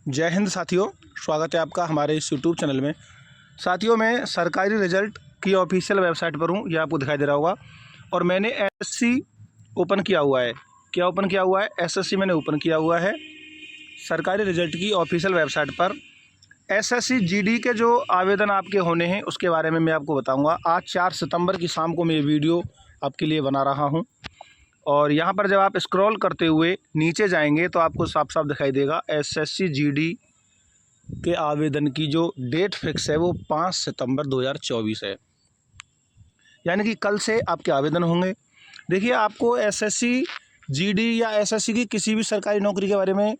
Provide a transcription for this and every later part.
जय हिंद साथियों, स्वागत है आपका हमारे इस यूट्यूब चैनल में। साथियों, मैं सरकारी रिजल्ट की ऑफिशियल वेबसाइट पर हूँ, यह आपको दिखाई दे रहा होगा। और मैंने एसएससी ओपन किया हुआ है। क्या ओपन किया हुआ है? एसएससी मैंने ओपन किया हुआ है सरकारी रिजल्ट की ऑफिशियल वेबसाइट पर। एसएससी जीडी के जो आवेदन आपके होने हैं उसके बारे में मैं आपको बताऊँगा। आज 4 सितंबर की शाम को मैं ये वीडियो आपके लिए बना रहा हूँ। और यहाँ पर जब आप स्क्रॉल करते हुए नीचे जाएंगे तो आपको साफ साफ दिखाई देगा एसएससी जीडी के आवेदन की जो डेट फिक्स है वो 5 सितंबर 2024 है, यानी कि कल से आपके आवेदन होंगे। देखिए, आपको एसएससी जीडी या एसएससी की किसी भी सरकारी नौकरी के बारे में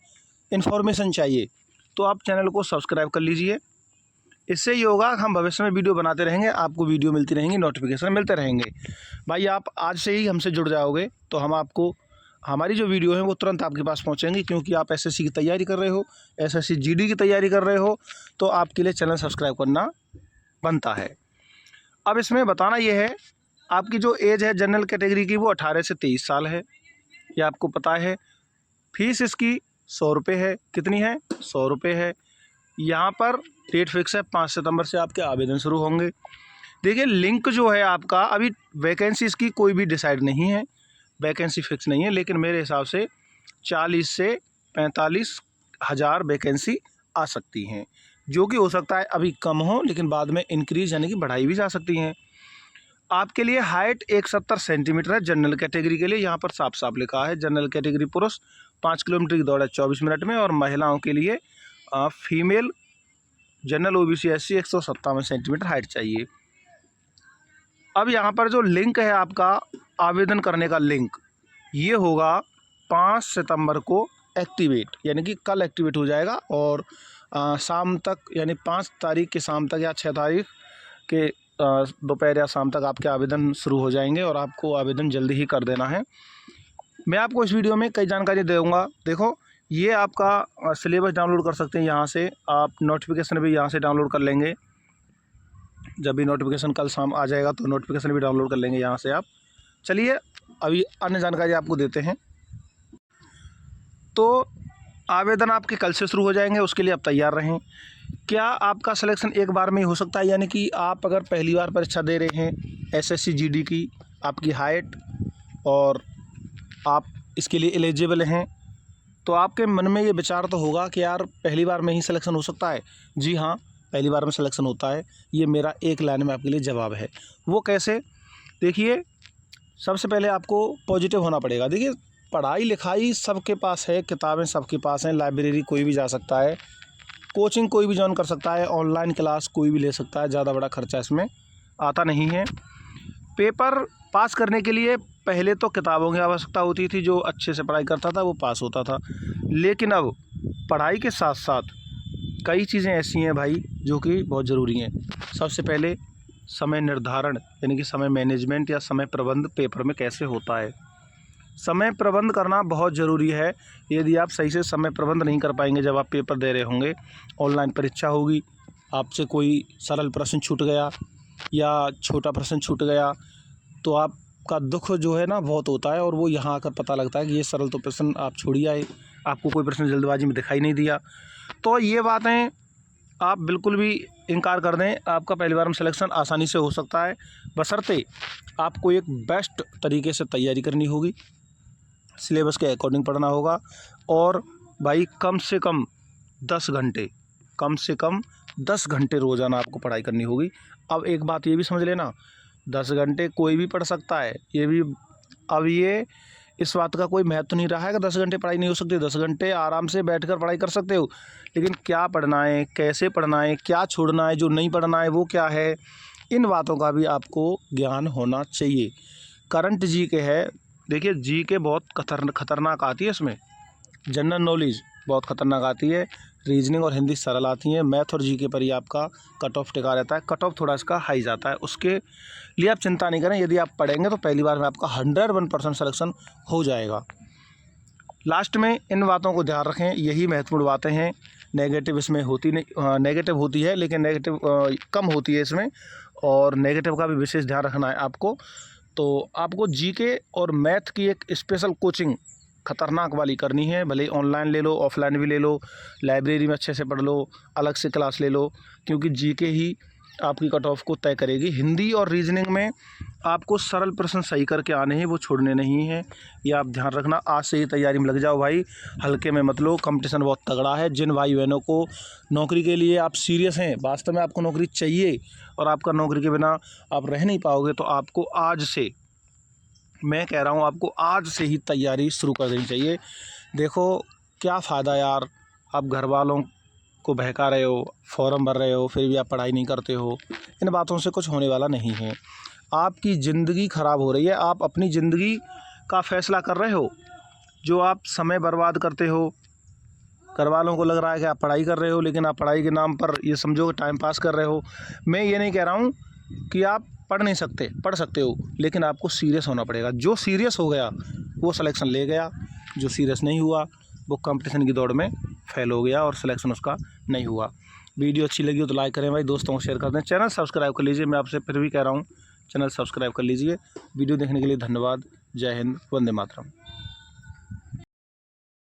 इन्फॉर्मेशन चाहिए तो आप चैनल को सब्सक्राइब कर लीजिए। इससे ये होगा, हम भविष्य में वीडियो बनाते रहेंगे, आपको वीडियो मिलती रहेंगी, नोटिफिकेशन मिलते रहेंगे। भाई, आप आज से ही हमसे जुड़ जाओगे तो हम आपको हमारी जो वीडियो है वो तुरंत आपके पास पहुंचेंगी, क्योंकि आप एसएससी की तैयारी कर रहे हो, एसएससी जीडी की तैयारी कर रहे हो, तो आपके लिए चैनल सब्सक्राइब करना बनता है। अब इसमें बताना ये है, आपकी जो एज है जनरल कैटेगरी की वो 18 से 23 साल है, ये आपको पता है। फीस इसकी 100 रुपये है। कितनी है? 100 रुपये है। यहाँ पर डेट फिक्स है 5 सितंबर से आपके आवेदन शुरू होंगे। देखिए, लिंक जो है आपका, अभी वैकेंसी इसकी कोई भी डिसाइड नहीं है, वैकेंसी फिक्स नहीं है, लेकिन मेरे हिसाब से 40 से 45 हज़ार वैकेंसी आ सकती हैं, जो कि हो सकता है अभी कम हो लेकिन बाद में इंक्रीज यानी कि बढ़ाई भी जा सकती हैं। आपके लिए हाइट 170 सेंटीमीटर है जनरल कैटेगरी के लिए। यहाँ पर साफ साफ लिखा है जनरल कैटेगरी पुरुष 5 किलोमीटर की दौड़ है 24 मिनट में, और महिलाओं के लिए female general OBC SC 157 centimetre height चाहिए। अब यहाँ पर जो लिंक है आपका आवेदन करने का लिंक, ये होगा 5 सितंबर को एक्टिवेट, यानी कि कल एक्टिवेट हो जाएगा। और शाम तक, यानी 5 तारीख की शाम तक या 6 तारीख के दोपहर या शाम तक आपके आवेदन शुरू हो जाएंगे, और आपको आवेदन जल्दी ही कर देना है। मैं आपको इस वीडियो में कई जानकारी दूंगा। देखो, ये आपका सिलेबस डाउनलोड कर सकते हैं यहाँ से, आप नोटिफिकेशन भी यहाँ से डाउनलोड कर लेंगे। जब भी नोटिफिकेशन कल शाम आ जाएगा तो नोटिफिकेशन भी डाउनलोड कर लेंगे यहाँ से आप। चलिए, अभी अन्य जानकारी आपको देते हैं। तो आवेदन आपके कल से शुरू हो जाएंगे, उसके लिए आप तैयार रहें। क्या आपका सिलेक्शन एक बार में ही हो सकता है? यानी कि आप अगर पहली बार परीक्षा दे रहे हैं एसएससी जीडी की, आपकी हाइट और आप इसके लिए एलिजिबल हैं, तो आपके मन में ये विचार तो होगा कि यार पहली बार में ही सिलेक्शन हो सकता है। जी हाँ, पहली बार में सिलेक्शन होता है। ये मेरा एक लाइन में आपके लिए जवाब है। वो कैसे? देखिए, सबसे पहले आपको पॉजिटिव होना पड़ेगा। देखिए, पढ़ाई लिखाई सबके पास है, किताबें सबके पास हैं, लाइब्रेरी कोई भी जा सकता है, कोचिंग कोई भी ज्वाइन कर सकता है, ऑनलाइन क्लास कोई भी ले सकता है, ज़्यादा बड़ा खर्चा इसमें आता नहीं है। पेपर पास करने के लिए पहले तो किताबों की आवश्यकता होती थी, जो अच्छे से पढ़ाई करता था वो पास होता था, लेकिन अब पढ़ाई के साथ साथ कई चीज़ें ऐसी हैं भाई जो कि बहुत ज़रूरी हैं। सबसे पहले समय निर्धारण, यानी कि समय मैनेजमेंट या समय प्रबंध पेपर में कैसे होता है। समय प्रबंध करना बहुत ज़रूरी है। यदि आप सही से समय प्रबंध नहीं कर पाएंगे जब आप पेपर दे रहे होंगे, ऑनलाइन परीक्षा होगी, आपसे कोई सरल प्रश्न छूट गया या छोटा प्रश्न छूट गया तो आपका दुख जो है ना बहुत होता है, और वो यहाँ आकर पता लगता है कि ये सरल तो प्रश्न आप छोड़ ही आए, आपको कोई प्रश्न जल्दबाजी में दिखाई नहीं दिया। तो ये बातें आप बिल्कुल भी इनकार कर दें, आपका पहली बार में सिलेक्शन आसानी से हो सकता है, बशर्ते आपको एक बेस्ट तरीके से तैयारी करनी होगी, सिलेबस के अकॉर्डिंग पढ़ना होगा, और भाई कम से कम 10 घंटे रोज़ाना आपको पढ़ाई करनी होगी। अब एक बात ये भी समझ लेना, 10 घंटे कोई भी पढ़ सकता है, ये भी अब ये इस बात का कोई महत्व नहीं रहा है कि 10 घंटे पढ़ाई नहीं हो सकती। 10 घंटे आराम से बैठकर पढ़ाई कर सकते हो, लेकिन क्या पढ़ना है, कैसे पढ़ना है, क्या छोड़ना है, जो नहीं पढ़ना है वो क्या है, इन बातों का भी आपको ज्ञान होना चाहिए। करंट जीके है, देखिए जीके बहुत खतरनाक आती है, इसमें जनरल नॉलेज बहुत खतरनाक आती है, रीजनिंग और हिंदी सरल आती है, मैथ और जीके पर ही आपका कट ऑफ टिका रहता है, कट ऑफ थोड़ा इसका हाई जाता है। उसके लिए आप चिंता नहीं करें, यदि आप पढ़ेंगे तो पहली बार में आपका 101% सिलेक्शन हो जाएगा। लास्ट में इन बातों को ध्यान रखें, यही महत्वपूर्ण बातें हैं। नेगेटिव इसमें होती नहीं, नेगेटिव होती है लेकिन नेगेटिव कम होती है इसमें, और नेगेटिव का भी विशेष ध्यान रखना है आपको। तो आपको जीके और मैथ की एक स्पेशल कोचिंग ख़तरनाक वाली करनी है, भले ऑनलाइन ले लो, ऑफलाइन भी ले लो, लाइब्रेरी में अच्छे से पढ़ लो, अलग से क्लास ले लो, क्योंकि जीके ही आपकी कट ऑफ को तय करेगी। हिंदी और रीजनिंग में आपको सरल प्रश्न सही करके आने हैं, वो छोड़ने नहीं हैं, ये आप ध्यान रखना। आज से ही तैयारी में लग जाओ भाई, हल्के में मत लो, कंपटीशन बहुत तगड़ा है। जिन भाई बहनों को नौकरी के लिए आप सीरियस हैं, वास्तव में आपको नौकरी चाहिए और आपका नौकरी के बिना आप रह नहीं पाओगे, तो आपको आज से, मैं कह रहा हूँ, आपको आज से ही तैयारी शुरू कर देनी चाहिए। देखो क्या फ़ायदा यार, आप घर वालों को बहका रहे हो, फॉर्म भर रहे हो, फिर भी आप पढ़ाई नहीं करते हो। इन बातों से कुछ होने वाला नहीं है, आपकी ज़िंदगी ख़राब हो रही है। आप अपनी ज़िंदगी का फ़ैसला कर रहे हो, जो आप समय बर्बाद करते हो। घर वालों को लग रहा है कि आप पढ़ाई कर रहे हो, लेकिन आप पढ़ाई के नाम पर ये समझो कि टाइम पास कर रहे हो। मैं ये नहीं कह रहा हूँ कि आप पढ़ नहीं सकते, पढ़ सकते हो, लेकिन आपको सीरियस होना पड़ेगा। जो सीरियस हो गया वो सिलेक्शन ले गया, जो सीरियस नहीं हुआ वो कंपटीशन की दौड़ में फेल हो गया और सिलेक्शन उसका नहीं हुआ। वीडियो अच्छी लगी हो तो लाइक करें भाई, दोस्तों को शेयर कर दें, चैनल सब्सक्राइब कर लीजिए। मैं आपसे फिर भी कह रहा हूँ, चैनल सब्सक्राइब कर लीजिए। वीडियो देखने के लिए धन्यवाद। जय हिंद, वंदे मातरम।